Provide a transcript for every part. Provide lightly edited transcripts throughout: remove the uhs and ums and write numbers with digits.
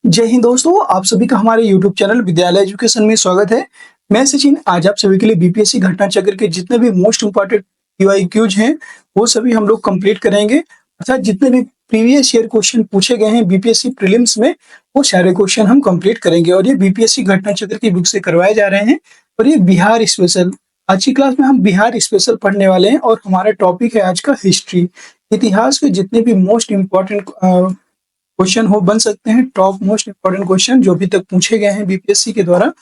जय हिंद दोस्तों, आप सभी का हमारे YouTube चैनल विद्यालय एजुकेशन में स्वागत है। मैं सचिन आज आप सभी के लिए बीपीएससी घटना चक्र के जितने भी मोस्ट इम्पोर्टेंट पीवाईक्यूज हैं वो सभी हम लोग कंप्लीट करेंगे। अर्थात जितने भी प्रीवियस ईयर क्वेश्चन पूछे गए हैं बीपीएससी प्रीलिम्स में वो सारे क्वेश्चन हम कंप्लीट करेंगे और ये बीपीएससी घटना चक्र की बुक से करवाए जा रहे हैं। और ये बिहार स्पेशल, आज की क्लास में हम बिहार स्पेशल पढ़ने वाले हैं और हमारा टॉपिक है आज का हिस्ट्री। इतिहास के जितने भी मोस्ट इम्पोर्टेंट क्वेश्चन हो बन सकते हैं, टॉप मोस्ट इम्पोर्टेंट क्वेश्चन जो अभी तक पूछे गए हैं बीपीएससी के द्वारा।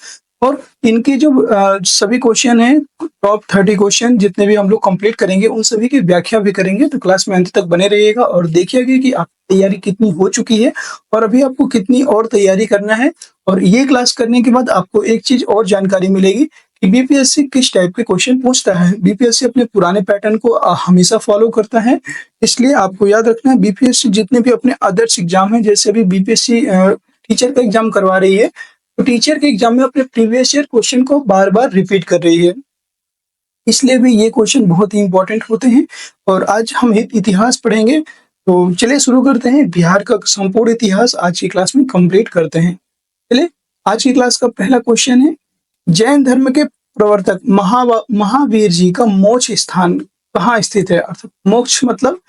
और इनके जो सभी क्वेश्चन हैं, टॉप 30 क्वेश्चन जितने भी हम लोग कंप्लीट करेंगे उन सभी की व्याख्या भी करेंगे। तो क्लास में अंत तक बने रहिएगा और देखिएगा कि आपकी तैयारी कितनी हो चुकी है और अभी आपको कितनी और तैयारी करना है। और ये क्लास करने के बाद आपको एक चीज और जानकारी मिलेगी कि बीपीएससी किस टाइप के क्वेश्चन पूछता है। बीपीएससी अपने पुराने पैटर्न को हमेशा फॉलो करता है, इसलिए आपको याद रखना है बीपीएससी जितने भी अपने अदर्स एग्जाम हैं, जैसे अभी बीपीएससी टीचर का एग्जाम करवा रही है तो टीचर के एग्जाम में अपने प्रीवियस ईयर क्वेश्चन को बार बार रिपीट कर रही है, इसलिए भी ये क्वेश्चन बहुत ही इंपॉर्टेंट होते हैं। और आज हम इतिहास पढ़ेंगे, तो चलिए शुरू करते हैं। बिहार का संपूर्ण इतिहास आज की क्लास में कंप्लीट करते हैं। चलिए, आज की क्लास का पहला क्वेश्चन है, जैन धर्म के प्रवर्तक महावीर जी का मोक्ष स्थान कहाँ स्थित है। अर्थात मोक्ष मतलब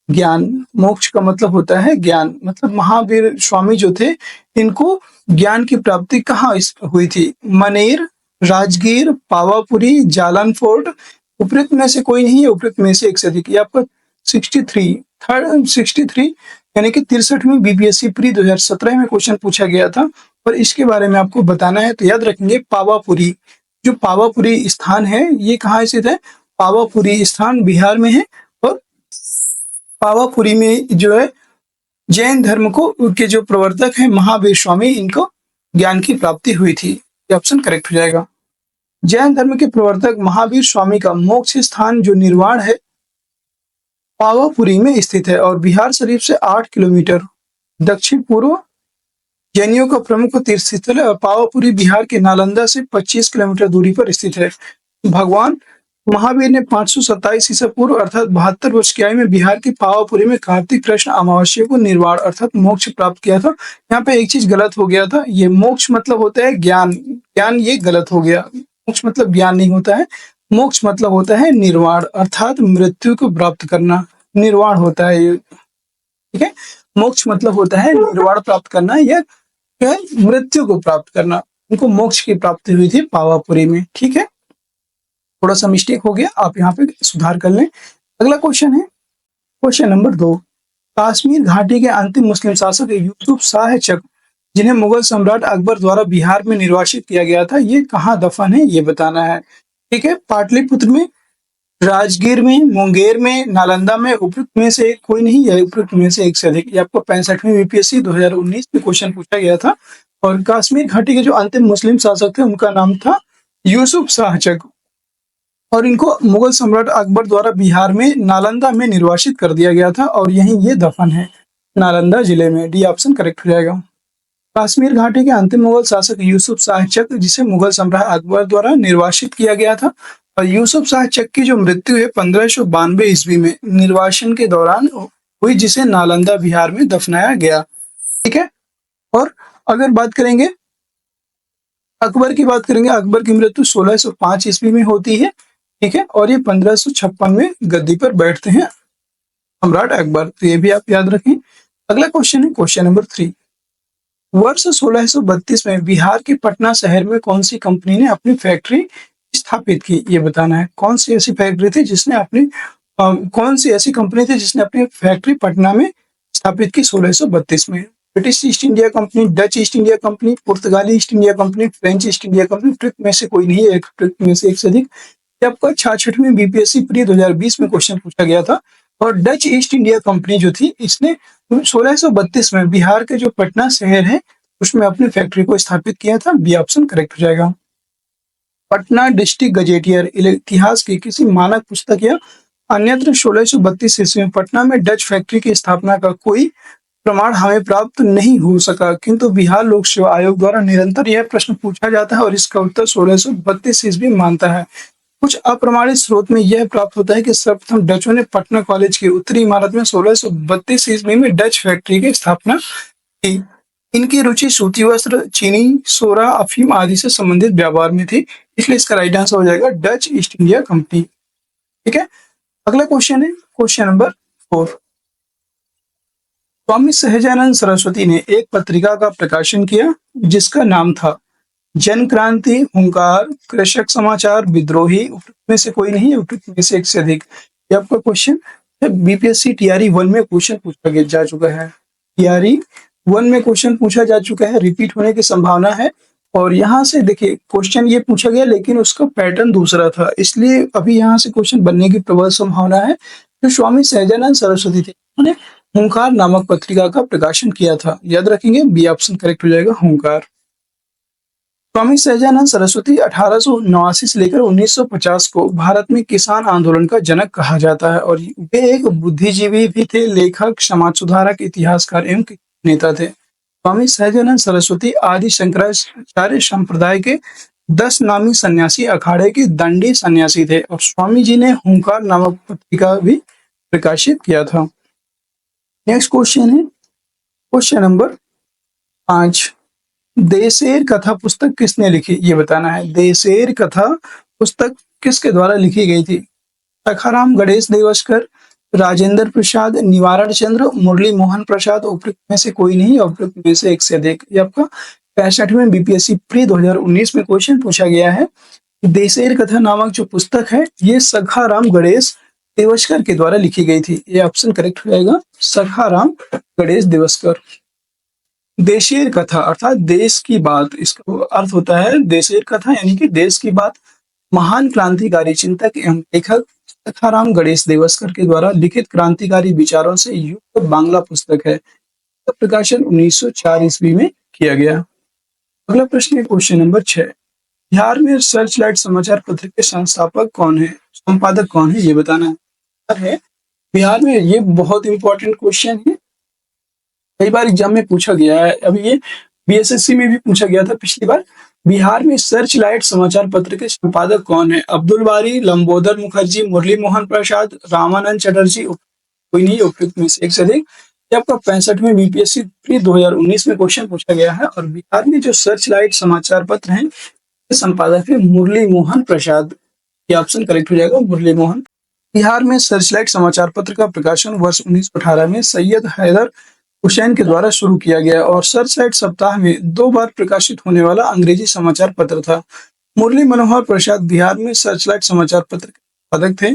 ज्ञान, मोक्ष का मतलब होता है ज्ञान। मतलब महावीर स्वामी जो थे इनको ज्ञान की प्राप्ति कहाँ हुई थी। मनेर, राजगीर, पावापुरी, जालन फोर्ट। उपयुक्त में से कोई नहीं है, उपयुक्त में से एक से अधिक। ये आपका 63 यानी कि 63वीं बीपीएससी प्री 2017 में क्वेश्चन पूछा गया था और इसके बारे में आपको बताना है। तो याद रखेंगे पावापुरी, जो पावापुरी स्थान है ये कहाँ स्थित है। पावापुरी स्थान बिहार में है और पावापुरी में जो है जैन धर्म को के जो प्रवर्तक है महावीर स्वामी, इनको ज्ञान की प्राप्ति हुई थी। ये ऑप्शन करेक्ट हो जाएगा। जैन धर्म के प्रवर्तक महावीर स्वामी का मोक्ष स्थान जो निर्वाण है पावापुरी में स्थित है और बिहार शरीफ से 8 किलोमीटर दक्षिण पूर्व जैनियों का प्रमुख तीर्थ स्थल है। पावापुरी बिहार के नालंदा से 25 किलोमीटर दूरी पर स्थित है। भगवान महावीर ने 527 ईसा पूर्व अर्थात 72 वर्ष की आयु में बिहार के पावापुरी में कार्तिक कृष्ण अमावस्या को निर्वाण अर्थात मोक्ष प्राप्त किया था। यहाँ पे एक चीज गलत हो गया था, ये मोक्ष मतलब होता है ज्ञान, ज्ञान ये गलत हो गया। मोक्ष मतलब ज्ञान नहीं होता है, मोक्ष मतलब होता है निर्वाण अर्थात मृत्यु को प्राप्त करना, निर्वाण होता है ये, ठीक है। मोक्ष मतलब होता है निर्वाण प्राप्त करना या मृत्यु को प्राप्त करना। उनको मोक्ष की प्राप्ति हुई थी पावापुरी में, ठीक है। थोड़ा सा मिस्टेक हो गया, आप यहाँ पे सुधार कर लें। अगला क्वेश्चन है क्वेश्चन नंबर 2, कश्मीर घाटी के अंतिम मुस्लिम शासक यूसुफ शाह चक जिन्हें मुगल सम्राट अकबर द्वारा बिहार में निर्वासित किया गया था, ये कहाँ दफन है ये बताना है, ठीक है। पाटलिपुत्र में, राजगीर में, मुंगेर में, नालंदा में। उपयुक्त में से कोई नहीं है, उपयुक्त में से एक से अधिक। ये आपको 65वीं बीपीएससी 2019 में क्वेश्चन पूछा गया था। और कश्मीर घाटी के जो अंतिम मुस्लिम शासक थे उनका नाम था यूसुफ शाह चक और इनको मुगल सम्राट अकबर द्वारा बिहार में नालंदा में निर्वासित कर दिया गया था और यहीं ये दफन है, नालंदा जिले में। डी ऑप्शन करेक्ट हो जाएगा। कश्मीर घाटी के अंतिम मुगल शासक यूसुफ शाह चक जिसे मुगल सम्राट अकबर द्वारा निर्वासित किया गया था और यूसुफ शाह चक की जो मृत्यु है 1592 ईस्वी में निर्वासन के दौरान हुई, जिसे नालंदा बिहार में दफनाया गया, ठीक है। और अगर बात करेंगे अकबर की बात करेंगे, अकबर की मृत्यु 1605 ईस्वी में होती है, ठीक है। और ये 1556 में गद्दी पर बैठते हैं सम्राट अकबर, तो ये भी आप याद रखें। अगला क्वेश्चन है क्वेश्चन नंबर 3, वर्ष 1632 में बिहार के पटना शहर में कौन सी कंपनी ने अपनी फैक्ट्री स्थापित की, ये बताना है। कौन सी ऐसी फैक्ट्री थी जिसने अपनी कौन सी ऐसी कंपनी थी जिसने अपनी फैक्ट्री पटना में स्थापित की 1632 में। British East India Company, Dutch East India Company, पुर्तगाली East India Company, French East India Company. Trick में से कोई नहीं है, एक ट्रिक में से एक से अधिक। आपका 66वीं बीपीएससी प्री 2020 में क्वेश्चन पूछा गया था और डच ईस्ट इंडिया कंपनी जो थी इसने 1632 में बिहार के जो पटना शहर है उसमें अपनी फैक्ट्री को स्थापित किया था। बी ऑप्शन करेक्ट हो जाएगा। पटना डिस्ट्रिक्ट गजेटियर इतिहास की किसी मानक पुस्तक या अन्यत्र 1632 ईस्वी में पटना में डच फैक्ट्री की स्थापना का कोई प्रमाण हमें प्राप्त नहीं हो सका, किंतु बिहार लोक सेवा आयोग द्वारा निरंतर यह प्रश्न पूछा जाता है और इसका उत्तर 1632 ईस्वी मानता है। कुछ अप्रमाणित स्रोत में यह प्राप्त होता है कि सर्वप्रथम डचों ने पटना कॉलेज की उत्तरी इमारत में 1632 ईस्वी में डच फैक्ट्री की स्थापना की। इनकी रुचि सूती वस्त्र, चीनी, सोरा, अफीम आदि से संबंधित व्यापार में थी, इसलिए इसका राइट आंसर हो जाएगा डच ईस्ट इंडिया कंपनी। ठीक है, अगला क्वेश्चन है क्वेश्चन नंबर 4। स्वामी सहजानंद सरस्वती ने एक पत्रिका का प्रकाशन किया जिसका नाम था जन क्रांति, हुंकार, कृषक समाचार, विद्रोही। उपयुक्त में से कोई नहीं है, उपयुक्त में से एक से अधिक। ये आपका क्वेश्चन बीपीएससी टीआरई 1 में क्वेश्चन पूछा गया जा चुका है। टीआरई 1 में क्वेश्चन पूछा जा चुका है, रिपीट होने की संभावना है। और यहाँ से देखिए क्वेश्चन ये पूछा गया लेकिन उसका पैटर्न दूसरा था, इसलिए अभी यहाँ से क्वेश्चन बनने की प्रबल संभावना है। जो स्वामी सहजानंद सरस्वती थे उन्होंने हुंकार नामक पत्रिका का प्रकाशन किया था। याद रखेंगे, बी ऑप्शन करेक्ट हो जाएगा, हुंकार। स्वामी सहजानंद सरस्वती 1889 से लेकर 1950 को भारत में किसान आंदोलन का जनक कहा जाता है और वे एक बुद्धिजीवी भी थे, लेखक, समाज सुधारक, इतिहासकार एवं नेता थे। स्वामी सहजानंद सरस्वती आदि शंकराचार्य संप्रदाय के 10 नामी सन्यासी अखाड़े के दंडी सन्यासी थे और स्वामी जी ने हुंकार नामक पत्रिका भी प्रकाशित किया था। नेक्स्ट क्वेश्चन है क्वेश्चन नंबर 5। देशेर कथा पुस्तक किसने लिखी, ये बताना है। देशेर कथा पुस्तक किसके द्वारा लिखी गई थी? सखाराम गणेश देवस्कर, राजेंद्र प्रसाद, निवारण चंद्र, मुरली मोहन प्रसाद। उपयुक्त में से कोई नहीं, उपयुक्त में से एक से अधिक। ये आपका 65वें बीपीएससी प्री 2019 में क्वेश्चन पूछा गया है। देशेर कथा नामक जो पुस्तक है ये सखाराम गणेश देवस्कर के द्वारा लिखी गई थी। ये ऑप्शन करेक्ट हो जाएगा, सखाराम गणेश देवस्कर। देशेर कथा अर्थात देश की बात, इसका अर्थ होता है देशेर कथा यानी कि देश की बात। महान क्रांतिकारी चिंतक एवं लेखक सखाराम गणेश देवस्कर के द्वारा लिखित क्रांतिकारी विचारों से युक्त बांग्ला पुस्तक है। प्रकाशन 1904 ईस्वी में किया गया। अगला प्रश्न है क्वेश्चन नंबर 6। बिहार में सर्चलाइट समाचार पत्र के संस्थापक कौन है, संपादक कौन है, ये बताना है। बिहार में ये बहुत इंपॉर्टेंट क्वेश्चन है, कई बार एग्जाम में पूछा गया है। अभी ये बीएसएससी में भी पूछा गया था पिछली बार। बिहार में सर्च लाइट समाचार पत्र के संपादक कौन है? अब्दुल बारी, लंबोदर मुखर्जी, मुरली मोहन प्रसाद, रामानंद चटर्जी। कोई नहीं, उपयुक्त में से एक से अधिक। आपका 65वें बीपीएससी प्री 2019 में क्वेश्चन पूछा गया है और बिहार में जो सर्च लाइट समाचार पत्र हैं संपादक है मुरली मोहन प्रसाद। ये ऑप्शन करेक्ट हो जाएगा, मुरली मोहन। बिहार में सर्चलाइट समाचार पत्र का प्रकाशन वर्ष 1918 में सैयद हैदर हुसैन के द्वारा शुरू किया गया और सर्चलाइट सप्ताह में 2 बार प्रकाशित होने वाला अंग्रेजी समाचार पत्र था। मुरली मनोहर प्रसाद बिहार में सर्चलाइट समाचार पत्र के संपादक थे।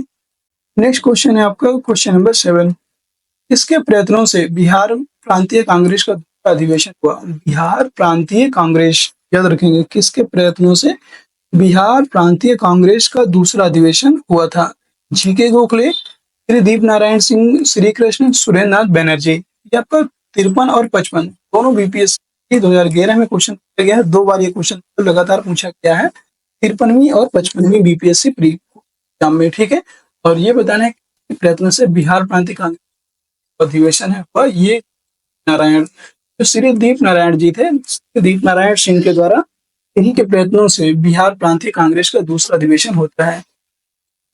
नेक्स्ट क्वेश्चन है आपका क्वेश्चन नंबर 7। किसके प्रयत्नों से बिहार प्रांतीय कांग्रेस का दूसरा अधिवेशन हुआ? बिहार प्रांतीय कांग्रेस, याद रखेंगे, किसके प्रयत्नों से बिहार प्रांतीय कांग्रेस का दूसरा अधिवेशन हुआ था? जीके गोखले, श्री दीप नारायण सिंह, श्री कृष्ण, सुरेंद्र नाथ बनर्जी। ये आपका 53 और 55 दोनों बीपीएससी 2011 में क्वेश्चन पूछा गया है। 2 बार ये क्वेश्चन लगातार पूछा गया है, 53वीं और 55वीं बीपीएससी प्री एग्जाम में। ठीक है, और ये बताना है कि प्रयत्न से बिहार प्रांतीय कांग्रेस अधिवेशन है और ये नारायण जो श्री दीप नारायण जी थे, दीप नारायण सिंह के द्वारा, इन्हीं के प्रयत्नों से बिहार प्रांतीय कांग्रेस का दूसरा अधिवेशन होता है।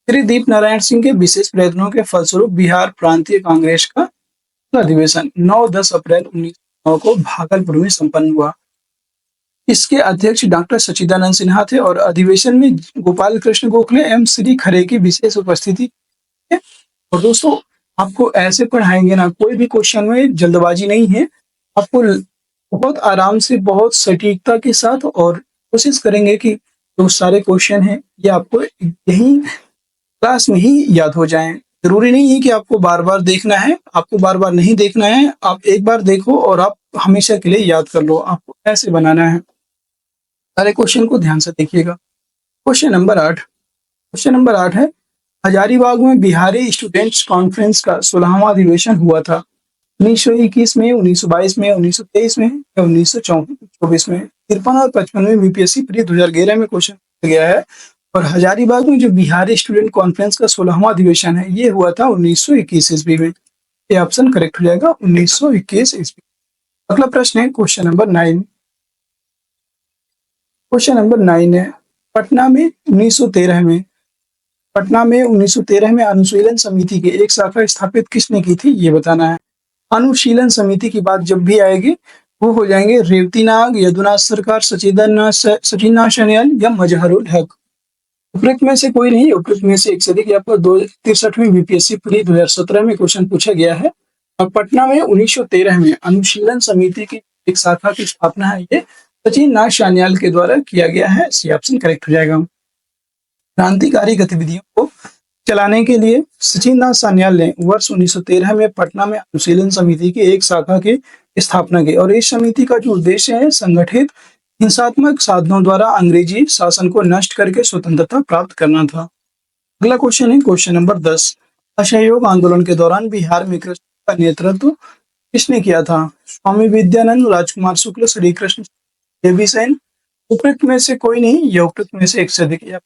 श्री दीप नारायण सिंह के विशेष प्रयत्नों के फलस्वरूप बिहार प्रांतीय कांग्रेस का अधिवेशन 9-10 अप्रैल 1909 को भागलपुर में संपन्न हुआ। इसके अध्यक्ष डॉक्टर सच्चिदानंद सिन्हा थे और अधिवेशन में गोपाल कृष्ण गोखले एवं श्री खरे की विशेष उपस्थिति है। और दोस्तों आपको ऐसे पढ़ाएंगे ना, कोई भी क्वेश्चन में जल्दबाजी नहीं है, आपको बहुत आराम से, बहुत सटीकता के साथ, और कोशिश करेंगे कि जो सारे क्वेश्चन हैं ये आपको यही क्लास में ही याद हो जाएं। जरूरी नहीं है कि आपको बार बार देखना है, आपको बार बार नहीं देखना है, आप एक बार देखो और आप हमेशा के लिए याद कर लो। आपको ऐसे बनाना है। सारे क्वेश्चन को ध्यान से देखिएगा। Question number 8। क्वेश्चन नंबर 8 है, हजारीबाग में बिहारी स्टूडेंट्स कॉन्फ्रेंस का 16वां अधिवेशन हुआ था। 1921 में, 1922 में, 1923 में या 1924 में। 53 और 55 में बीपीएससी प्री 2011 में क्वेश्चन पूछा गया है और हजारीबाग में जो बिहारी स्टूडेंट कॉन्फ्रेंस का 16वां अधिवेशन है ये हुआ था 1921 ईस्वी में। ये ऑप्शन करेक्ट हो जाएगा, 1921 ईस्वी। अगला प्रश्न है क्वेश्चन नंबर 9। क्वेश्चन नंबर 9 है, पटना में 1913 में अनुशीलन समिति की एक शाखा स्थापित किसने की थी, ये बताना है। अनुशीलन समिति की बात जब भी आएगी वो हो जाएंगे रेवती नाग, यदुनाथ सरकार, सचिंद्रनाथ सान्याल या मजहरुल हक। उपरोक्त में से कोई नहीं, उपरोक्त में से एक से अधिक। आपको 63वीं बीपीएससी प्री 2017 में क्वेश्चन पूछा गया है। और पटना में 1913 में अनुशीलन समिति की एक शाखा की स्थापना है, ये सचिन नाथ सान्याल के द्वारा किया गया है। सी ऑप्शन करेक्ट हो जाएगा। क्रांतिकारी गतिविधियों को चलाने के लिए सचिन नाथ सान्याल ने वर्ष 1913 में पटना में अनुशीलन समिति की एक शाखा की स्थापना की। और इस समिति का जो उद्देश्य है, संगठित हिंसात्मक साधनों द्वारा अंग्रेजी शासन को नष्ट करके स्वतंत्रता प्राप्त करना था। अगला क्वेश्चन है क्वेश्चन नंबर 10। असहयोग आंदोलन के दौरान बिहार में कृष्ण का नेतृत्व किसने किया था? स्वामी विद्यानंद, राजकुमार शुक्ल, श्री कृष्ण देवी सेन। उपरोक्त में से कोई नहीं, या उपरोक्त में से एक से अधिक।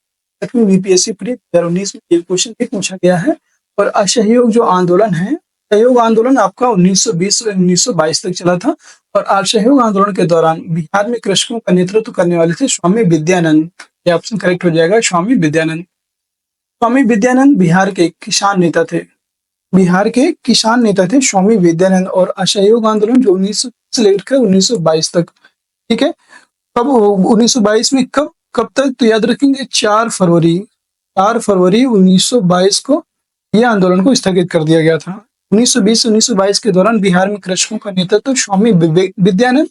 बीपीएससी प्री 2019 में ये क्वेश्चन भी पूछा गया है। और असहयोग जो आंदोलन है, असहयोग आंदोलन आपका 1920 से 1922 तक चला था। और असहयोग आंदोलन के दौरान बिहार में कृषकों का नेतृत्व करने वाले थे स्वामी विद्यानंद। ये ऑप्शन करेक्ट हो जाएगा, स्वामी विद्यानंद। स्वामी विद्यानंद बिहार के किसान नेता थे। बिहार के किसान नेता थे स्वामी विद्यानंद। और असहयोग आंदोलन जो 1900 से लेकर 1922 तक, ठीक है। कब 1922 में कब तक, तो याद रखेंगे 4 फरवरी 1922 को यह आंदोलन को स्थगित कर दिया गया था। 1920 से 1922 के दौरान बिहार में कृषकों का नेतृत्व स्वामी विद्यानंद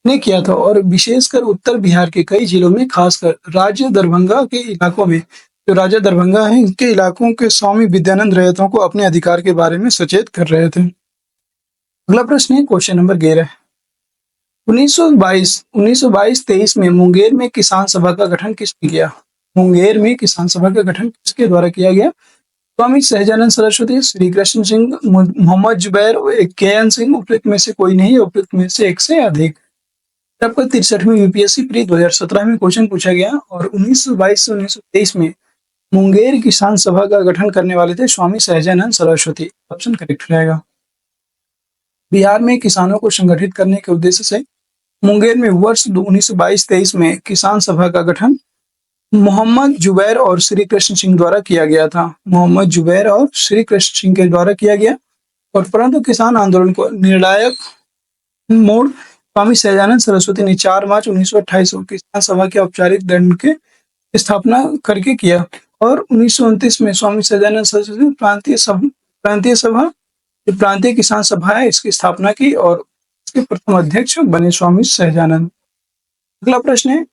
ने किया था। और विशेषकर उत्तर बिहार के कई जिलों में, खासकर राज्य दरभंगा के इलाकों में, जो राजा दरभंगा है, इनके इलाकों के स्वामी विद्यानंद रैयतों को अपने अधिकार के बारे में सचेत कर रहे थे। अगला प्रश्न है क्वेश्चन नंबर 11। 1922-23 में मुंगेर में किसान सभा का गठन किसने किया? मुंगेर में किसान सभा का गठन किसके द्वारा किया गया? स्वामी सहजानंद सरस्वती, श्री कृष्ण सिंह, मोहम्मद जुबैर, के.एन. सिंह। उपरोक्त में से कोई नहीं, उपरोक्त में से एक से अधिक। आपको 63वीं यूपीएससी प्री 2017 में क्वेश्चन पूछा गया। और 1922 से 1923 में मुंगेर किसान सभा का गठन करने वाले थे स्वामी सहजानंद सरस्वती। ऑप्शन करेक्ट रहेगा। बिहार में किसानों को संगठित करने के उद्देश्य से मुंगेर में वर्ष 1922-23 में किसान सभा का गठन मोहम्मद जुबैर और श्री कृष्ण सिंह द्वारा किया गया था। मोहम्मद जुबैर और श्री कृष्ण सिंह के द्वारा किया गया। और परंतु किसान आंदोलन को निर्णायक मोड़ स्वामी सहजानंद सरस्वती ने 4 मार्च 1928 को किसान सभा के औपचारिक दंड के स्थापना करके किया। और 1929 में स्वामी सहजानंद सरस्वती प्रांतीय किसान सभा है, इसकी स्थापना की और इसके प्रथम अध्यक्ष बने स्वामी सहजानंद। अगला प्रश्न है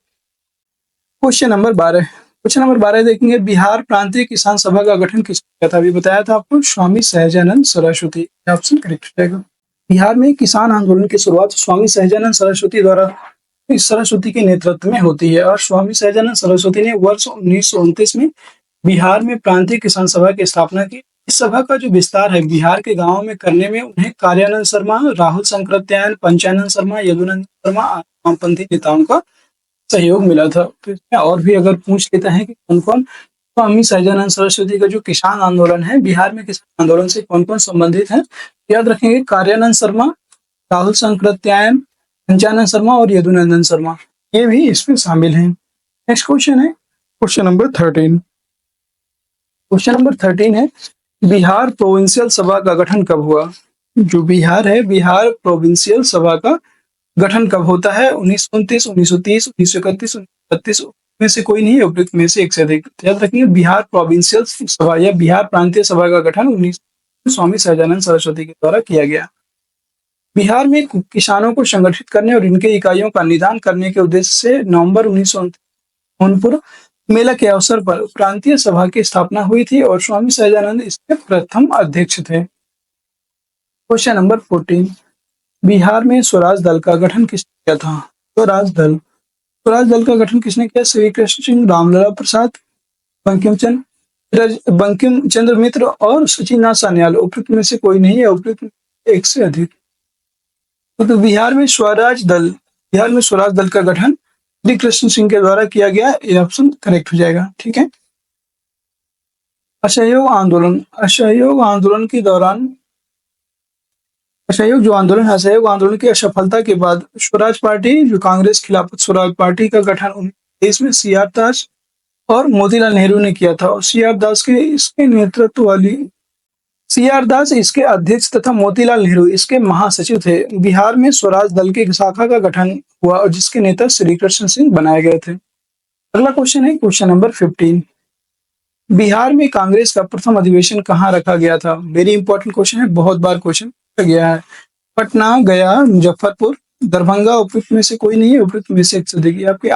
क्वेश्चन नंबर 12। क्वेश्चन नंबर 12 देखेंगे, बिहार प्रांतीय किसान सभा का गठन किसने किया था? अभी बताया था आपको, स्वामी सहजानंद सरस्वती। ऑप्शन करेक्ट हो जाएगा। बिहार में किसान आंदोलन की शुरुआत स्वामी सहजानंद सरस्वती द्वारा सरस्वती के नेतृत्व में होती है। और स्वामी सहजानंद सरस्वती ने वर्ष 1929 में बिहार में प्रांतीय किसान सभा की स्थापना की। इस सभा का जो विस्तार है बिहार के गांवों में करने में उन्हें कार्यानंद शर्मा, राहुल शंकरत्यायन, पंचानंद शर्मा, यदुनंदन शर्मा, वामपंथी नेताओं का सहयोग मिला था। तो और भी अगर पूछ लेते हैं कि कौन कौन स्वामी सहजानंद सरस्वती का जो किसान आंदोलन है, बिहार में किसान आंदोलन से कौन कौन संबंधित है, याद रखेंगे कार्यानंद शर्मा, राहुल शंकरत्यायन, पंचानंद शर्मा और यदुनंदन शर्मा, ये भी इसमें शामिल हैं। नेक्स्ट क्वेश्चन है क्वेश्चन नंबर 13। क्वेश्चन नंबर 13 है, बिहार प्रोविंशियल सभा का गठन कब हुआ? जो बिहार है, बिहार प्रोविंशियल सभा का गठन कब होता है? 1929, 1930, 1931, 1932 में से कोई नहीं है, उपयुक्त में से एक से अधिक। याद रखिए, बिहार प्रोविंशियल सभा या बिहार प्रांतीय सभा का गठन 19 स्वामी सहजानंद सरस्वती के द्वारा किया गया। बिहार में किसानों को संगठित करने और इनके इकाइयों का निदान करने के उद्देश्य से नवंबर 1929 सोनपुर मेला के अवसर पर प्रांतीय सभा की स्थापना हुई थी और स्वामी सहजानंद इसके प्रथम अध्यक्ष थे। क्वेश्चन नंबर 14, बिहार में स्वराज दल का गठन किसने किया था? स्वराज दल का गठन किसने किया? श्री कृष्ण सिंह, रामलला प्रसाद, बंकिम चंद्र मित्र और सचिननाथ सान्याल। उपयुक्त में से कोई नहीं है, उपयुक्त एक से अधिक। तो बिहार में स्वराज दल का गठन श्री कृष्ण सिंह के द्वारा किया गया। ये ऑप्शन करेक्ट हो जाएगा। ठीक है। असहयोग आंदोलन की असफलता के बाद स्वराज पार्टी, जो कांग्रेस खिलाफत स्वराज पार्टी का गठन 1923 में सी आर दास और मोतीलाल नेहरू ने किया था। और सी आर दास के इसके नेतृत्व वाली CR दास इसके अध्यक्ष तथा मोतीलाल नेहरू इसके महासचिव थे। बिहार में स्वराज दल की शाखा का गठन हुआ और जिसके नेता श्री कृष्ण सिंह बनाए गए थे। अगला क्वेश्चन है क्वेश्चन नंबर 15। बिहार में कांग्रेस का प्रथम अधिवेशन कहाँ रखा गया था? वेरी इंपॉर्टेंट क्वेश्चन है, बहुत बार क्वेश्चन पूछा गया है। पटना, गया, मुजफ्फरपुर, दरभंगा उपयुक्त में से कोई नहीं है, उपयुक्त में से एक से देखिए आपकी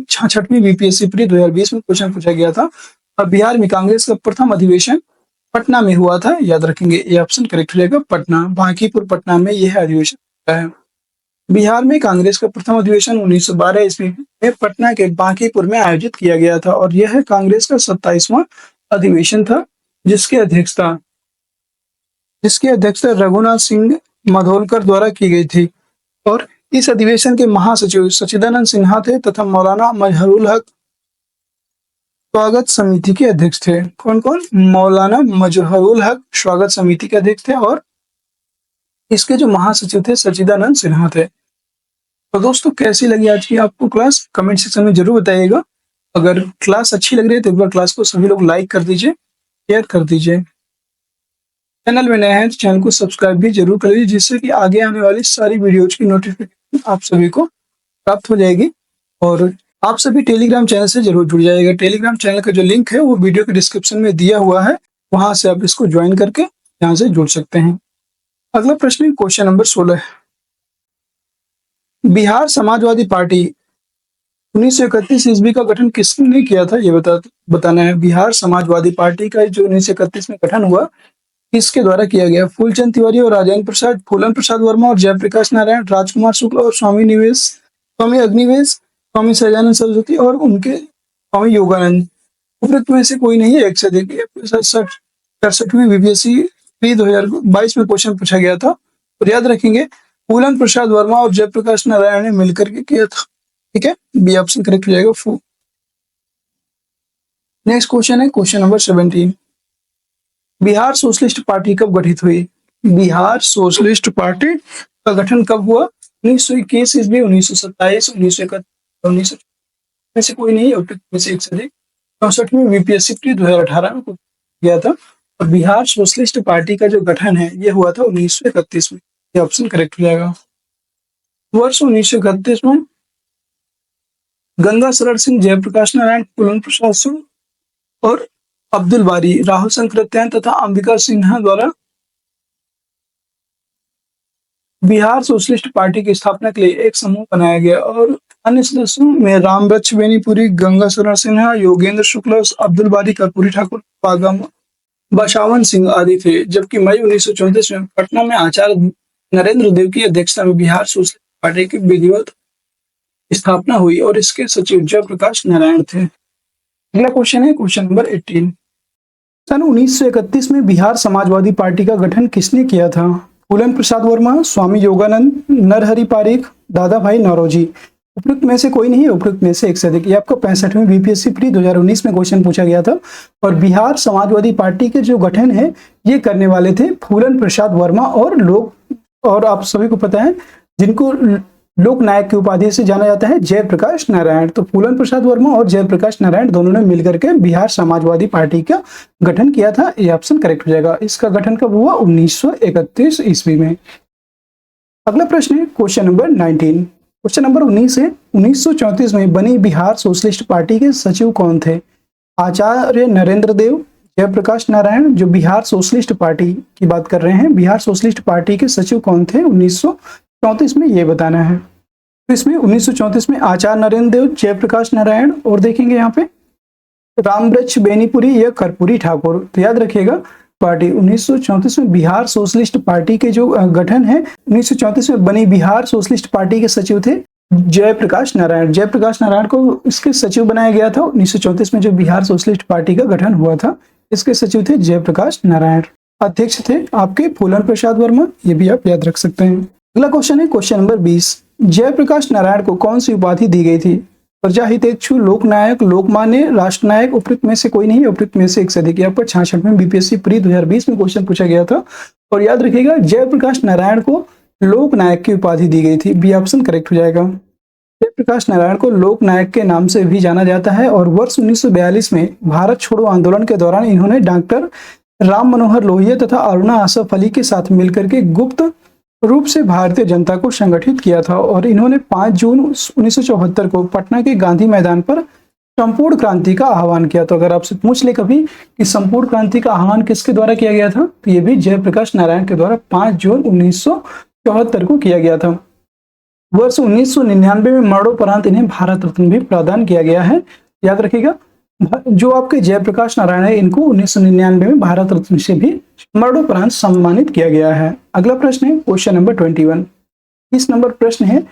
66वीं बीपीएससी प्री 2020 में क्वेश्चन पूछा गया था। और बिहार में कांग्रेस का प्रथम अधिवेशन पटना में हुआ था, याद रखेंगे ये ऑप्शन करेक्ट हो जाएगा पटना। बांकीपुर पटना में यह अधिवेशन हुआ है। बिहार में कांग्रेस का प्रथम अधिवेशन 1912 ईस्वी में पटना के बांकीपुर में आयोजित किया गया था और यह कांग्रेस का 27वां अधिवेशन था, जिसकी अध्यक्षता रघुनाथ सिंह माधोलकर द्वारा की गई थी। और इस अधिवेशन के महासचिव सच्चिदानंद सिन्हा थे तथा मौलाना मजहरुल हक स्वागत समिति के अध्यक्ष थे। कौन कौन? मौलाना मजहरुल हक स्वागत समिति के अध्यक्ष थे और इसके जो महासचिव थे सच्चिदानंद सिन्हा थे। तो दोस्तों कैसी लगी आज की आपको क्लास? कमेंट सेक्शन में जरूर बताइएगा। अगर क्लास अच्छी लग रही है तो एक बार क्लास को सभी लोग लाइक कर दीजिए, शेयर कर दीजिए। चैनल में नए हैं तो चैनल को सब्सक्राइब भी जरूर कर लीजिए, जिससे कि आगे आने वाली सारी वीडियोज की नोटिफिकेशन आप सभी को प्राप्त हो जाएगी। और आप सभी टेलीग्राम चैनल से जरूर जुड़ जाइएगा। टेलीग्राम चैनल का जो लिंक है वो वीडियो के डिस्क्रिप्शन में दिया हुआ है, वहां से आप इसको ज्वाइन करके यहाँ से जुड़ सकते हैं। अगला प्रश्न है question number 16। Bihar Samajwadi party 1931 ईस्वी का गठन किसने किया था, ये बताना है। बिहार समाजवादी पार्टी का जो 1931 में गठन हुआ किसके द्वारा किया गया? फूलचंद तिवारी और राजेंद्र प्रसाद, फूलन प्रसाद वर्मा और जयप्रकाश नारायण, राजकुमार शुक्ल और स्वामी अग्निवेश, स्वामी सहजानंद सरस्वती और उनके स्वामी योगानंद। उपरोक्त में से कोई नहीं है, एक से देखिए 67वीं बीपीएससी प्री 2022 में क्वेश्चन पूछा गया था और याद रखेंगे फूलन प्रसाद वर्मा और जयप्रकाश नारायण ने मिलकर के किया था। ठीक है, बी ऑप्शन करेक्ट हो जाएगा। नेक्स्ट क्वेश्चन है question number 17। Bihar socialist party कब गठित हुई? बिहार सोशलिस्ट पार्टी का गठन कब हुआ? 1921 ईस्वी, 1927, 1931, में से कोई नहीं, में से एक से अधिक। 64वीं बीपीएससी प्री 2018 में गया था और बिहार सोशलिस्ट पार्टी का जो गठन है ये हुआ था 1931 में। ये ऑप्शन करेक्ट हो जाएगा। वर्ष 1931 में गंगा शरण सिंह, जयप्रकाश नारायण, फूलन प्रसाद सिंह और अब्दुल बारी, राहुल शंकरत्यायन तथा अंबिका सिन्हा द्वारा बिहार सोशलिस्ट पार्टी की स्थापना के लिए एक समूह बनाया गया और अन्य सदस्यों में रामवृक्ष बेनीपुरी, गंगा शरण सिन्हा, योगेंद्र शुक्ला, अब्दुल बारी, कर्पूरी ठाकुर, बसावन सिंह आदि थे। जबकि मई 1934 में पटना में आचार्य नरेंद्र देव की अध्यक्षता में बिहार सोशलिस्ट पार्टी की विधिवत स्थापना हुई और इसके सचिव जयप्रकाश नारायण थे। अगला क्वेश्चन है क्वेश्चन नंबर 18। सन 1931 में बिहार समाजवादी पार्टी का गठन किसने किया था? फूलन प्रसाद वर्मा, स्वामी योगानंद, नरहरि पारिख, दादा भाई नौरोजी। उपयुक्त में से कोई नहीं है, उपयुक्त में से एक से अधिक। ये आपका 65वीं बीपीएससी प्री 2019 में क्वेश्चन पूछा गया था और बिहार समाजवादी पार्टी के जो गठन है ये करने वाले थे फूलन प्रसाद वर्मा और आप सभी को पता है जिनको लोक नायक की उपाधि से जाना जाता है, जयप्रकाश नारायण। तो फूलन प्रसाद वर्मा और जयप्रकाश नारायण दोनों ने मिलकर के बिहार समाजवादी पार्टी का गठन किया था। ये ऑप्शन करेक्ट हो जाएगा। इसका गठन कब हुआ? 1931 ईस्वी में। अगला प्रश्न है क्वेश्चन नंबर 19। क्वेश्चन नंबर 19 है 1934 में बनी बिहार सोशलिस्ट पार्टी के सचिव कौन थे? आचार्य नरेंद्र देव, जयप्रकाश नारायण। जो बिहार सोशलिस्ट पार्टी की बात कर रहे हैं, बिहार सोशलिस्ट पार्टी के सचिव कौन थे 1934 में, ये बताना है। तो इसमें 1934 में आचार्य नरेंद्र देव, जयप्रकाश नारायण और देखेंगे यहाँ पे रामवृक्ष बेनीपुरी या कर्पूरी ठाकुर। तो याद रखिएगा पार्टी 1934 में बिहार सोशलिस्ट पार्टी के जो गठन है 1934 में बनी बिहार सोशलिस्ट पार्टी के सचिव थे जयप्रकाश नारायण। जयप्रकाश नारायण को इसके सचिव बनाया गया था 1934 में जो बिहार सोशलिस्ट पार्टी का गठन हुआ था। इसके सचिव थे जयप्रकाश नारायण। अध्यक्ष थे आपके फूलन प्रसाद वर्मा, ये भी आप याद रख सकते हैं। अगला क्वेश्चन है क्वेश्चन नंबर 20। जयप्रकाश नारायण को कौन सी उपाधि दी गई थी? प्रजाहितेक्षु, लोकनायक, लोकमान्य, राष्ट्रनायक। उपयुक्त में से कोई नहीं है, उपयुक्त में से एक से अधिक। आपका 66वें बीपीएससी प्री 2020 में क्वेश्चन पूछा गया था और याद रखिएगा जयप्रकाश नारायण को लोकनायक की उपाधि दी गई थी। बी ऑप्शन करेक्ट हो जाएगा। जयप्रकाश नारायण को लोकनायक के नाम से भी जाना जाता है और वर्ष 1942 में भारत छोड़ो आंदोलन के दौरान इन्होंने डॉक्टर राम मनोहर लोहिया तथा अरुणा आसफ अली के साथ मिलकर के गुप्त रूप से भारतीय जनता को संगठित किया था और इन्होंने 5 जून 1974 को पटना के गांधी मैदान पर संपूर्ण क्रांति का आह्वान किया। तो अगर आपसे पूछ ले कभी कि संपूर्ण क्रांति का आह्वान किसके द्वारा किया गया था, तो ये भी जयप्रकाश नारायण के द्वारा 5 जून 1974 को किया गया था। वर्ष 1999 में मरणोपरांत इन्हें भारत रत्न भी प्रदान किया गया है। याद रखिएगा, जो आपके जयप्रकाश नारायण है इनको 1999 में भारत रत्न से भी मरणोपरांत सम्मानित किया गया है। अगला प्रश्न है क्वेश्चन नंबर 21। 30 नंबर प्रश्न है,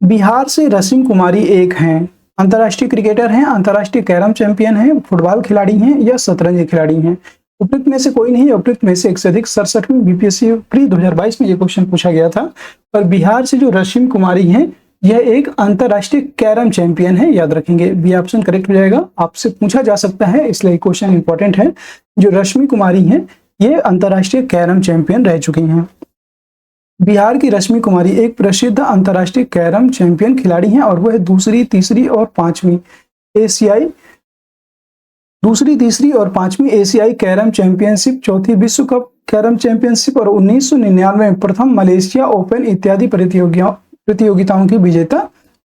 बिहार से रश्मि कुमारी एक हैं, अंतर्राष्ट्रीय क्रिकेटर हैं, अंतर्राष्ट्रीय कैरम चैंपियन हैं, फुटबॉल खिलाड़ी हैं या शतरंज खिलाड़ी हैं। उपयुक्त में से कोई नहीं है, उपयुक्त में से एक से अधिक। 67वीं बीपीएससी प्री 2022 में यह क्वेश्चन पूछा गया था। और बिहार से जो रश्मि कुमारी हैं यह एक अंतर्राष्ट्रीय कैरम चैंपियन है। याद रखेंगे, बी ऑप्शन करेक्ट हो जाएगा। आपसे पूछा जा सकता है इसलिए क्वेश्चन इंपॉर्टेंट है। जो रश्मि कुमारी हैं ये अंतर्राष्ट्रीय कैरम चैंपियन रह चुकी हैं। बिहार की रश्मि कुमारी एक प्रसिद्ध अंतर्राष्ट्रीय कैरम चैंपियन खिलाड़ी हैं और वह दूसरी, तीसरी और पांचवी एशियाई कैरम चैंपियनशिप, चौथी विश्व कप कैरम चैंपियनशिप और 1999 में प्रथम मलेशिया ओपन इत्यादि प्रतियोगिताओं की विजेता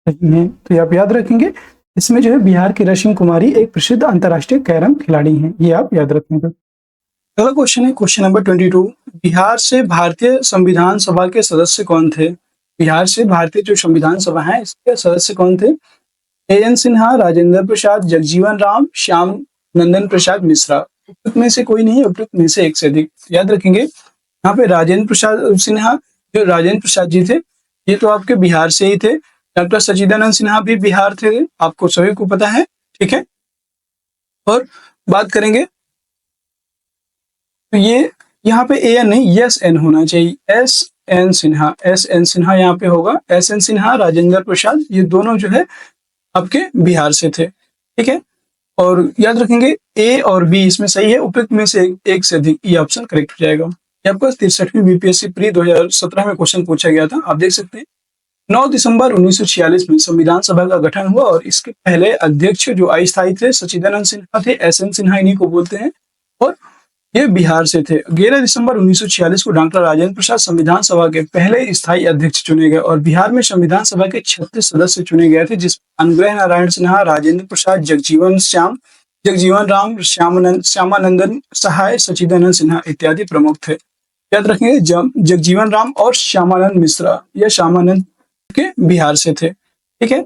रही हैं। तो आप याद रखेंगे, इसमें जो है बिहार की रश्मि कुमारी एक प्रसिद्ध अंतर्राष्ट्रीय कैरम खिलाड़ी हैं, ये आप याद रखेंगे। अगला क्वेश्चन है क्वेश्चन नंबर 22। बिहार से भारतीय संविधान सभा के सदस्य कौन थे? बिहार से भारतीय जो संविधान सभा है इसके सदस्य कौन थे? एएन सिन्हा, राजेंद्र प्रसाद, जगजीवन राम, श्याम नंदन प्रसाद मिश्रा। उपयुक्त में से कोई नहीं है, उपयुक्त में से एक से अधिक। याद रखेंगे, यहाँ पे राजेंद्र प्रसाद सिन्हा, जो राजेंद्र प्रसाद जी थे ये तो आपके बिहार से ही थे। डॉक्टर सचिदानंद सिन्हा भी बिहार थे, आपको सभी को पता है, ठीक है। और बात करेंगे तो ये यहाँ पे एन नहीं एस एन होना चाहिए, एस एन सिन्हा यहाँ पे होगा। एस एन सिन्हा, राजेंद्र प्रसाद, ये दोनों जो है आपके बिहार से थे, ठीक है। और याद रखेंगे ए और बी इसमें सही है, उपयुक्त में से एक से अधिक, ये ऑप्शन करेक्ट हो जाएगा। ये आपको 63वीं बीपीएससी प्री 2017 में क्वेश्चन पूछा गया था। आप देख सकते हैं 9 दिसंबर 1946 में संविधान सभा का गठन हुआ और इसके पहले अध्यक्ष जो अस्थायी थे सचिदानंद सिन्हा थे, एस एन सिन्हा इन्हीं को बोलते हैं, और ये बिहार से थे। 11 दिसंबर 1946 को डॉक्टर राजेंद्र प्रसाद संविधान सभा के पहले स्थायी अध्यक्ष चुने गए और बिहार में संविधान सभा के 36 सदस्य चुने गए थे, जिसमें अनुग्रह नारायण सिन्हा, राजेंद्र प्रसाद, जगजीवन राम, श्यामानंदन सहाय, सचिदानंद सिन्हा इत्यादि प्रमुख थे। याद रखेंगे, जगजीवन राम और श्यामानंद मिश्रा, यह श्यामानंद के बिहार से थे, ठीक है।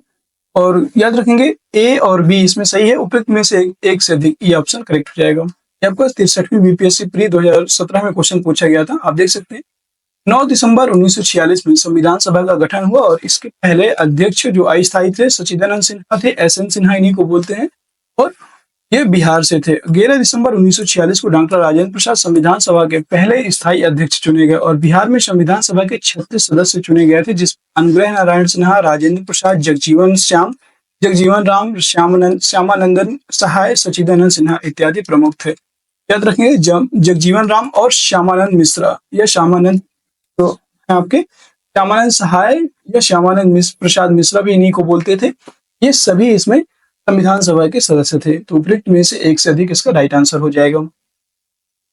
और याद रखेंगे ए और बी इसमें सही है, उपयुक्त में से एक से अधिक, ये ऑप्शन करेक्ट हो जाएगा। आपको 63वीं बीपीएससी प्री 2017 में क्वेश्चन पूछा गया था। आप देख सकते हैं 9 दिसंबर 1946 में संविधान सभा का गठन हुआ और इसके पहले अध्यक्ष जो अस्थायी थे सचिदानंद सिन्हा थे, एस एन सिन्हा इन्हीं को बोलते हैं, और ये बिहार से थे। 11 दिसंबर 1946 को डॉक्टर राजेंद्र प्रसाद संविधान सभा के पहले स्थायी अध्यक्ष चुने गए और बिहार में संविधान सभा के 36 सदस्य चुने गए थे, जिसमें अनुग्रह नारायण सिन्हा, राजेंद्र प्रसाद, जगजीवन राम, श्यामानंदन सहाय, सचिदानंद सिन्हा इत्यादि प्रमुख थे। याद रखेंगे, जगजीवन राम और श्यामानंद मिश्रा, या श्यामानंद तो आपके श्यामानंद सहाय या श्यामानंद प्रसाद मिश्रा भी इन्हीं को बोलते थे। ये सभी इसमें संविधान सभा के सदस्य थे। तो उपयुक्त में से एक से अधिक इसका राइट आंसर हो जाएगा।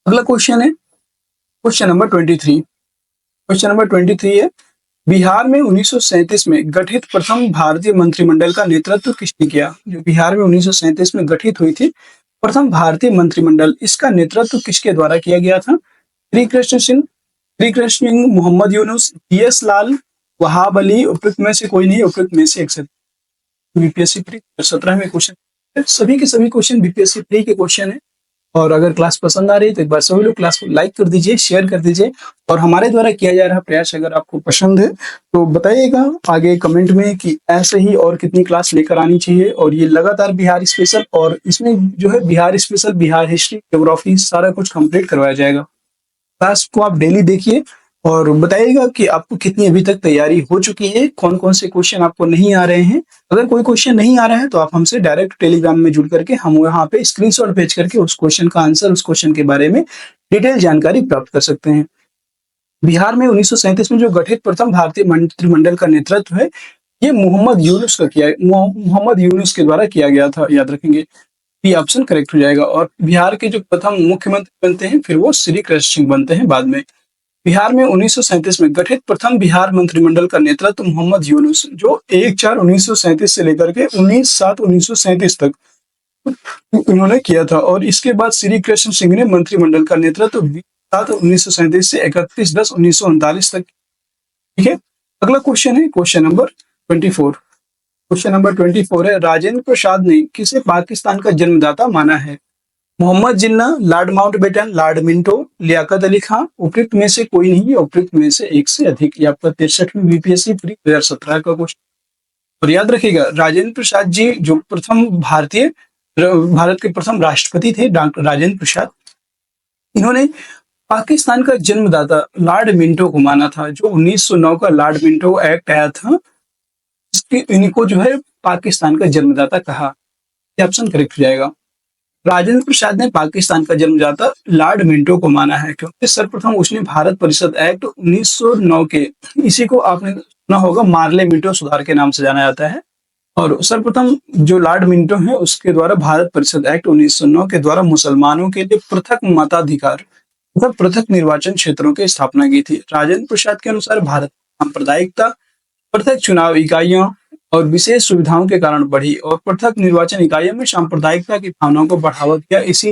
अगला क्वेश्चन है क्वेश्चन नंबर 23। क्वेश्चन नंबर 23 है, बिहार में 1937 में गठित प्रथम भारतीय मंत्रिमंडल का नेतृत्व किसने किया? जो बिहार में 1937 में गठित हुई थी प्रथम भारतीय मंत्रिमंडल, इसका नेतृत्व किसके द्वारा किया गया था? श्रीकृष्ण सिंह, मोहम्मद यूनुस, DS लाल, वहाब अली। उपयुक्त में से कोई नहीं, उपयुक्त में से एक से। बीपीएससी प्री 17 में क्वेश्चन, सभी के सभी क्वेश्चन बीपीएससी प्री के क्वेश्चन है। और अगर क्लास पसंद आ रही है तो एक बार सभी लोग क्लास को लाइक कर दीजिए, शेयर कर दीजिए, और हमारे द्वारा किया जा रहा प्रयास अगर आपको पसंद है तो बताइएगा आगे कमेंट में कि ऐसे ही और कितनी क्लास लेकर आनी चाहिए। और ये लगातार बिहार स्पेशल, और इसमें जो है Bihar special, Bihar history, geography सारा कुछ कंप्लीट करवाया जाएगा। क्लास को आप डेली देखिए और बताइएगा कि आपको कितनी अभी तक तैयारी हो चुकी है, कौन कौन से क्वेश्चन आपको नहीं आ रहे हैं। अगर कोई क्वेश्चन नहीं आ रहा है तो आप हमसे डायरेक्ट टेलीग्राम में जुड़ करके हम वहां पे स्क्रीनशॉट भेज करके उस क्वेश्चन का आंसर, उस क्वेश्चन के बारे में डिटेल जानकारी प्राप्त कर सकते हैं। बिहार में 1937 में जो गठित प्रथम भारतीय मंत्रिमंडल का नेतृत्व है ये मोहम्मद यूनुस के द्वारा किया गया था। याद रखेंगे, ये ऑप्शन करेक्ट हो जाएगा। और बिहार के जो प्रथम मुख्यमंत्री बनते हैं फिर वो श्री कृष्ण सिंह बनते हैं बाद में। बिहार में 1937 में गठित प्रथम बिहार मंत्रिमंडल का नेतृत्व मोहम्मद यूनुस, जो 1/4/1937 से लेकर के 19/7/1937 तक उन्होंने किया था। और इसके बाद श्री कृष्ण सिंह ने मंत्रिमंडल का नेतृत्व 20/7/1937 से 31/10/1939 तक। ठीक है, अगला क्वेश्चन है क्वेश्चन नंबर 24। क्वेश्चन नंबर 24 है, राजेंद्र प्रसाद ने किसे पाकिस्तान का जन्मदाता माना है? Mohammad Jinnah, Lord Mountbatten, Lord Minto, Liaquat Ali Khan, उपयुक्त में से कोई नहीं, उपयुक्त में से एक से अधिक। ये आपका 63वीं बीपीएससी प्री 2017 का क्वेश्चन। और याद रखिएगा, राजेंद्र प्रसाद जी जो प्रथम भारत के प्रथम राष्ट्रपति थे, डॉक्टर राजेंद्र प्रसाद, इन्होंने पाकिस्तान का जन्मदाता लॉर्ड मिंटो को माना था। जो 1909 का लॉर्ड मिंटो एक्ट आया था, इनको जो है पाकिस्तान का जन्मदाता कहा। ये ऑप्शन करेक्ट हो जाएगा। राजेंद्र प्रसाद ने पाकिस्तान का जन्मदाता लॉर्ड मिंटो को माना है क्योंकि सर्वप्रथम उसने भारत परिषद एक्ट 1909 के, इसी को आपने सुना होगा मार्ले मिंटो सुधार के नाम से जाना जाता है। और सर्वप्रथम जो लॉर्ड मिंटो है उसके द्वारा भारत परिषद एक्ट 1909 के द्वारा मुसलमानों के लिए पृथक मताधिकार तथा पृथक निर्वाचन क्षेत्रों की स्थापना की थी। राजेंद्र प्रसाद के अनुसार भारत सांप्रदायिकता, पृथक चुनाव इकाइयों और विशेष सुविधाओं के कारण बढ़ी और पृथक निर्वाचन इकाइयों में सांप्रदायिकता की भावनाओं को बढ़ावा दिया इसी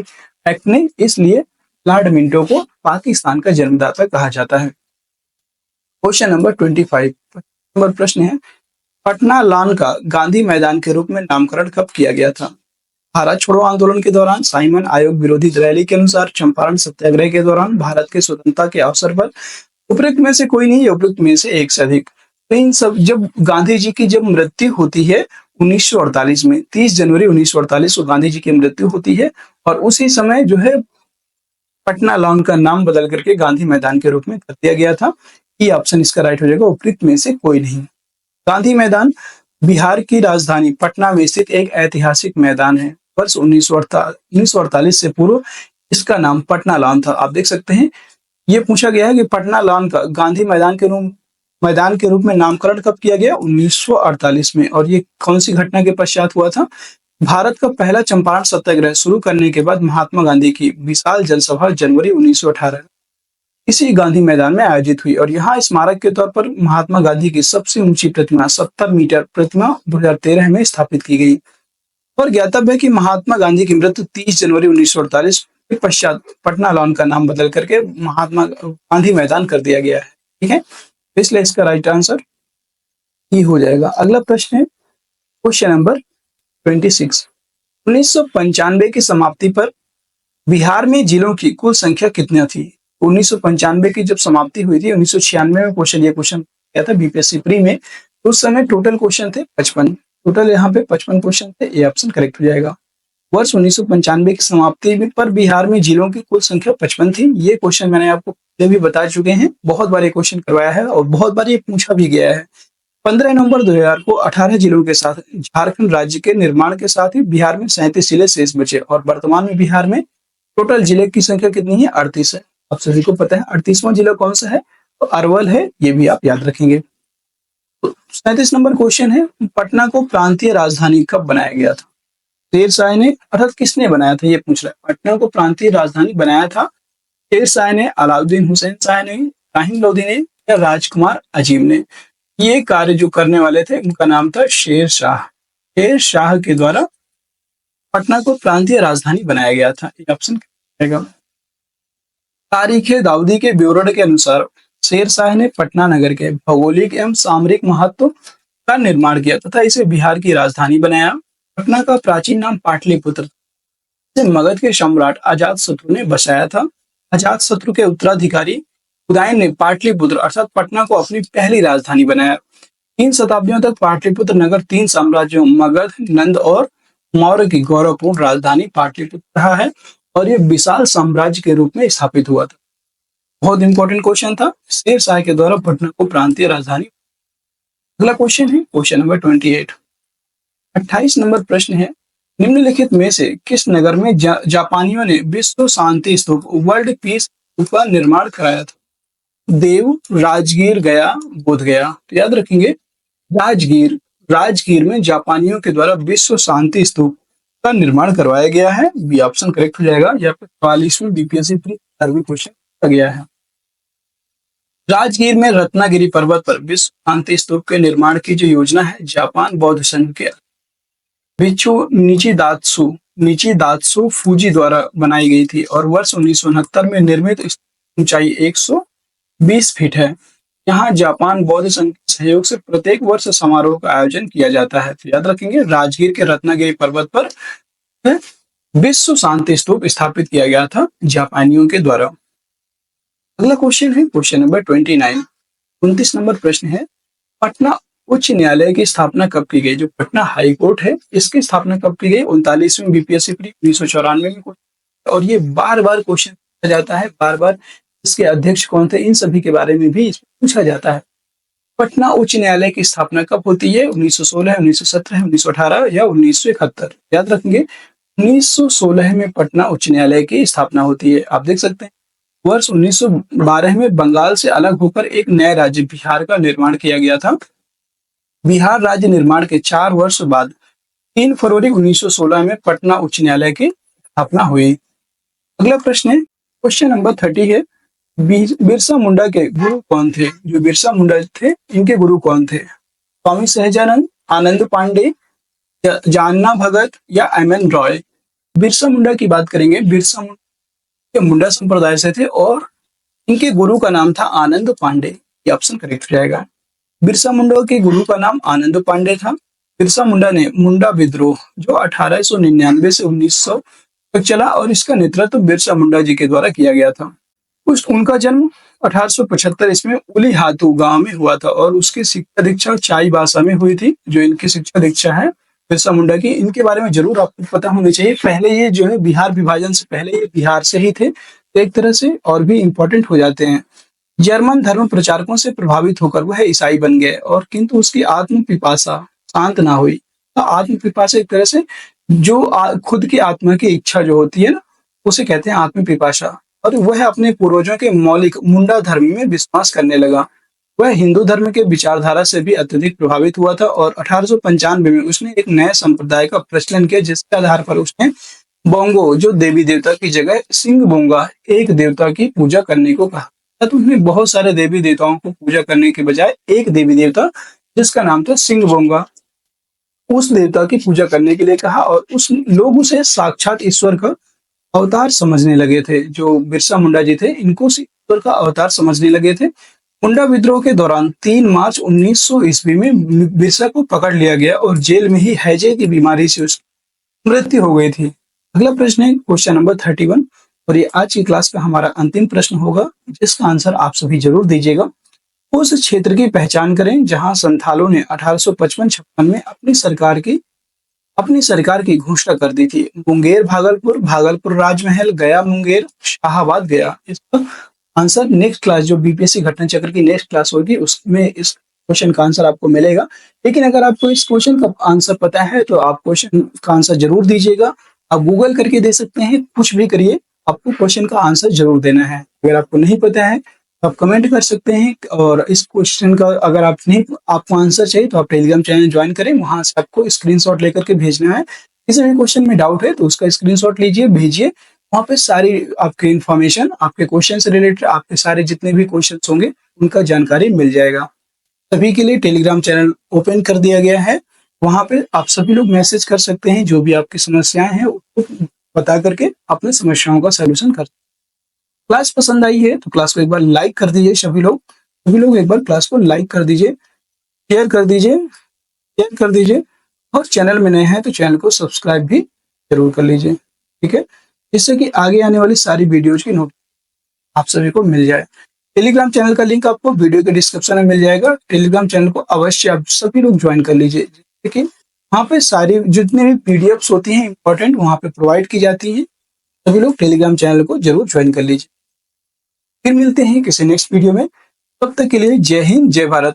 एक्ट ने, इसलिए लॉर्ड मिंटो को पाकिस्तान का जन्मदाता कहा जाता है। क्वेश्चन नंबर 25 नंबर प्रश्न है, पटना लॉन का गांधी मैदान के रूप में नामकरण कब किया गया था? भारत छोड़ो आंदोलन के दौरान, साइमन आयोग विरोधी रैली के अनुसार, चंपारण सत्याग्रह के दौरान, भारत के स्वतंत्रता के अवसर पर। उपयुक्त में से कोई नहीं, उपयुक्त में से एक से अधिक। तो इन सब, जब गांधी जी की जब मृत्यु होती है 1948 में, 30 जनवरी 1948 को गांधी जी की मृत्यु होती है और उसी समय जो है पटना लॉन का नाम बदल करके गांधी मैदान के रूप में कर दिया गया था। ये ऑप्शन इसका राइट हो जाएगा, उपयुक्त में से कोई नहीं। गांधी मैदान बिहार की राजधानी पटना में स्थित एक ऐतिहासिक मैदान है। वर्ष 1948 से पूर्व इसका नाम पटना लॉन था। आप देख सकते हैं, ये पूछा गया है कि पटना लॉन का गांधी मैदान के रूप में नामकरण कब किया गया? 1948 में। और ये कौन सी घटना के पश्चात हुआ था? भारत का पहला चंपारण सत्याग्रह शुरू करने के बाद महात्मा गांधी की विशाल जनसभा जनवरी 1918 इसी गांधी मैदान में आयोजित हुई और यहाँ स्मारक के तौर पर महात्मा गांधी की सबसे ऊंची प्रतिमा 70 मीटर प्रतिमा 2013 में स्थापित की गई। और ज्ञातव्य है कि महात्मा गांधी की मृत्यु 30 जनवरी 1948 के पश्चात पटना लॉन का नाम बदल करके महात्मा गांधी मैदान कर दिया गया है। ठीक है, इसलिए इसका राइट आंसर ही हो जाएगा। अगला प्रश्न है क्वेश्चन नंबर 26। 1995 की समाप्ति पर बिहार में जिलों की कुल संख्या कितनी थी? 1995 की जब समाप्ति हुई थी, 1996 में ये क्वेश्चन किया था बीपीएससी प्री में, उस समय टोटल क्वेश्चन थे 55। टोटल यहाँ पे 55 क्वेश्चन थे। ये ऑप्शन करेक्ट हो जाएगा। वर्ष 1995 की समाप्ति पर बिहार में जिलों की कुल संख्या 55 थी। ये क्वेश्चन मैंने आपको पहले भी बता चुके हैं, बहुत बार ये क्वेश्चन करवाया है और बहुत बार ये पूछा भी गया है। 15 नवंबर 2000 को 18 जिलों के साथ झारखंड राज्य के निर्माण के साथ ही बिहार में 37 जिले शेष बचे और वर्तमान में बिहार में टोटल जिले की संख्या कितनी है? 38 है। आप सभी को पता है 38वां जिला कौन सा है? तो अरवल है, ये भी आप याद रखेंगे। तो 37 नंबर क्वेश्चन है, पटना को प्रांतीय राजधानी कब बनाया गया था? शेर शाह ने, अर्थात किसने बनाया था, ये पूछ रहा है। पटना को प्रांतीय राजधानी बनाया था शेर शाह ने, अलाउद्दीन हुसैन शाह ने, इब्राहिम लोदी ने या राजकुमार अजीम ने? ये कार्य जो करने वाले थे उनका नाम था शेर शाह। शेर शाह के द्वारा पटना को प्रांतीय राजधानी बनाया गया था। ये ऑप्शन रहेगा। तारीख दाऊदी के विवरण के अनुसार शेर शाह ने पटना नगर के भौगोलिक एवं सामरिक महत्व का निर्माण किया तथा इसे बिहार की राजधानी बनाया। पटना का प्राचीन नाम पाटलिपुत्र था। मगध के सम्राट अजातशत्रु ने बसाया था। अजातशत्रु के उत्तराधिकारी उदयन ने पाटलिपुत्र अर्थात पटना को अपनी पहली राजधानी बनाया। 3 शताब्दियों तक पाटलिपुत्र नगर 3 साम्राज्यों मगध, नंद और मौर्य की गौरवपूर्ण राजधानी पाटलिपुत्र रहा है और यह विशाल साम्राज्य के रूप में स्थापित हुआ था। बहुत इंपॉर्टेंट क्वेश्चन था, शेर शाह के द्वारा पटना को प्रांतीय राजधानी। अगला क्वेश्चन है क्वेश्चन नंबर 28। 28 नंबर प्रश्न है, निम्नलिखित में से किस नगर में जापानियों ने विश्व शांति स्तूप वर्ल्ड पीस स्तूप का निर्माण कराया था? देव, राजगीर, गया, बोध गया। तो याद रखेंगे राजगीर में जापानियों के द्वारा विश्व शांति स्तूप का निर्माण करवाया गया है? बी ऑप्शन करेक्ट हो जाएगा। यहाँ पे 44वीं बीपीएससी प्री सर्वे क्वेश्चन पूछा गया है। राजगीर में रत्नागिरी पर्वत पर विश्व शांति स्तूप के निर्माण की जो योजना है जापान बौद्ध संघ के बिच्छू निचिदात्सु फूजी द्वारा बनाई गई थी और वर्ष 1969 में निर्मित इसकी ऊंचाई 120 फीट है। यहाँ जापान बौद्ध संघ के सहयोग से प्रत्येक वर्ष समारोह का आयोजन किया जाता है। तो याद रखेंगे, राजगीर के रत्नागिरी पर्वत पर विश्व शांति स्तूप स्थापित किया गया था जापानियों के द्वारा। अगला क्वेश्चन है क्वेश्चन नंबर 29। 29 नंबर प्रश्न है, पटना उच्च न्यायालय की स्थापना कब की गई? जो पटना हाई कोर्ट है इसकी स्थापना कब की गई? 39वीं बीपीएससी प्री 1994 में। और ये बार बार क्वेश्चन पूछा जाता है, बार बार इसके अध्यक्ष कौन थे इन सभी के बारे में भी पूछा जाता है। पटना उच्च न्यायालय की स्थापना कब होती है? 1916, 1917, 1918 या 1971? याद रखेंगे 1916 में पटना उच्च न्यायालय की स्थापना होती है। आप देख सकते हैं वर्ष 1912 में बंगाल से अलग होकर एक नया राज्य बिहार का निर्माण किया गया था। बिहार राज्य निर्माण के 4 वर्ष बाद 3 फरवरी 1916 में पटना उच्च न्यायालय की स्थापना हुई। अगला प्रश्न है क्वेश्चन नंबर 30 है, बिरसा मुंडा के गुरु कौन थे? जो बिरसा मुंडा थे इनके गुरु कौन थे? स्वामी सहजानंद, आनंद पांडे, जानना भगत या एमएन रॉय? बिरसा मुंडा की बात करेंगे, बिरसा मुंडा मुंडा संप्रदाय से थे और इनके गुरु का नाम था आनंद पांडे। ये ऑप्शन करेक्ट हो जाएगा। बिरसा मुंडा के गुरु का नाम आनंद पांडे था। बिरसा मुंडा ने मुंडा विद्रोह जो 1899 से 1900 तक चला और इसका नेतृत्व बिरसा मुंडा जी के द्वारा किया गया था। उनका जन्म 1875 ईस्वी में उलीहातू गांव में हुआ था और उसकी शिक्षा दीक्षा चाईबासा में हुई थी। जो इनकी शिक्षा दीक्षा है बिरसा मुंडा की, इनके बारे में जरूर आपको पता होना चाहिए। पहले ये जो है बिहार विभाजन से पहले ये बिहार से ही थे, तो एक तरह से और भी इम्पोर्टेंट हो जाते हैं। जर्मन धर्म प्रचारकों से प्रभावित होकर वह ईसाई बन गए और किंतु उसकी आत्म पिपासा शांत ना हुई। तो आत्म पिपासा एक तरह से जो खुद की आत्मा की इच्छा जो होती है ना, उसे कहते हैं आत्म पिपासा। और वह अपने पूर्वजों के मौलिक मुंडा धर्म में विश्वास करने लगा। वह हिंदू धर्म के विचारधारा से भी अत्यधिक प्रभावित हुआ था और 1895 में उसने एक नए संप्रदाय का प्रचलन किया जिसके आधार पर उसने बोंगो जो देवी देवता की जगह सिंह बोंगा एक देवता की पूजा करने को कहा। तो उन्होंने बहुत सारे देवी देवताओं को पूजा करने के बजाय एक देवी देवता जिसका नाम था सिंह बोंगा, उस देवता की पूजा करने के लिए कहा और उस लोग उसे साक्षात ईश्वर का अवतार समझने लगे थे। जो बिरसा मुंडा जी थे इनको ईश्वर का अवतार समझने लगे थे। मुंडा विद्रोह के दौरान 3 मार्च 1900 ईस्वी में बिरसा को पकड़ लिया गया और जेल में ही हैजे की बीमारी से उसकी मृत्यु हो गई थी। अगला प्रश्न है क्वेश्चन नंबर 31 और ये आज की क्लास का हमारा अंतिम प्रश्न होगा जिसका आंसर आप सभी जरूर दीजिएगा। उस क्षेत्र की पहचान करें जहां संथालों ने 1855-56 में अपनी सरकार की घोषणा कर दी थी। मुंगेर भागलपुर, भागलपुर राजमहल, गया मुंगेर, शाहाबाद गया। इसका आंसर नेक्स्ट क्लास जो बीपीएससी घटना चक्र की नेक्स्ट क्लास होगी उसमें इस क्वेश्चन का आंसर आपको मिलेगा। लेकिन अगर आपको इस क्वेश्चन का आंसर पता है तो आप क्वेश्चन का आंसर जरूर दीजिएगा। आप गूगल करके दे सकते हैं, कुछ भी करिए, आपको क्वेश्चन का आंसर जरूर देना है। अगर आपको नहीं पता है तो आप कमेंट कर सकते हैं और इस क्वेश्चन का अगर आपको आंसर चाहिए तो आप टेलीग्राम चैनल ज्वाइन करें, वहां से आपको स्क्रीनशॉट लेकर के भेजना है। किसी भी क्वेश्चन में डाउट है तो उसका स्क्रीनशॉट लीजिए, भेजिए। वहां पे सारी आपकी इंफॉर्मेशन, आपके क्वेश्चन से रिलेटेड आपके सारे जितने भी क्वेश्चन होंगे उनका जानकारी मिल जाएगा। सभी के लिए टेलीग्राम चैनल ओपन कर दिया गया है, वहां पे आप सभी लोग मैसेज कर सकते हैं। जो भी आपकी समस्याएं हैं उसको बता करके अपने समस्याओं का सोल्यूशन कर। क्लास पसंद आई है तो क्लास को एक बार लाइक कर दीजिए। सभी लोग एक बार क्लास को लाइक कर दीजिए, शेयर कर दीजिए और चैनल में नए हैं तो चैनल को सब्सक्राइब भी जरूर कर लीजिए, ठीक है, जिससे कि आगे आने वाली सारी वीडियोज की नोट आप सभी को मिल जाए। टेलीग्राम चैनल का लिंक आपको वीडियो के डिस्क्रिप्शन में मिल जाएगा। टेलीग्राम चैनल को अवश्य आप सभी लोग ज्वाइन कर लीजिए, ठीक है। वहाँ पे सारी जितनी भी पीडीएफ्स होती हैं इंपॉर्टेंट वहाँ पे प्रोवाइड की जाती हैं। सभी लोग टेलीग्राम चैनल को जरूर ज्वाइन कर लीजिए। फिर मिलते हैं किसी नेक्स्ट वीडियो में, तब तक के लिए जय हिंद, जय भारत।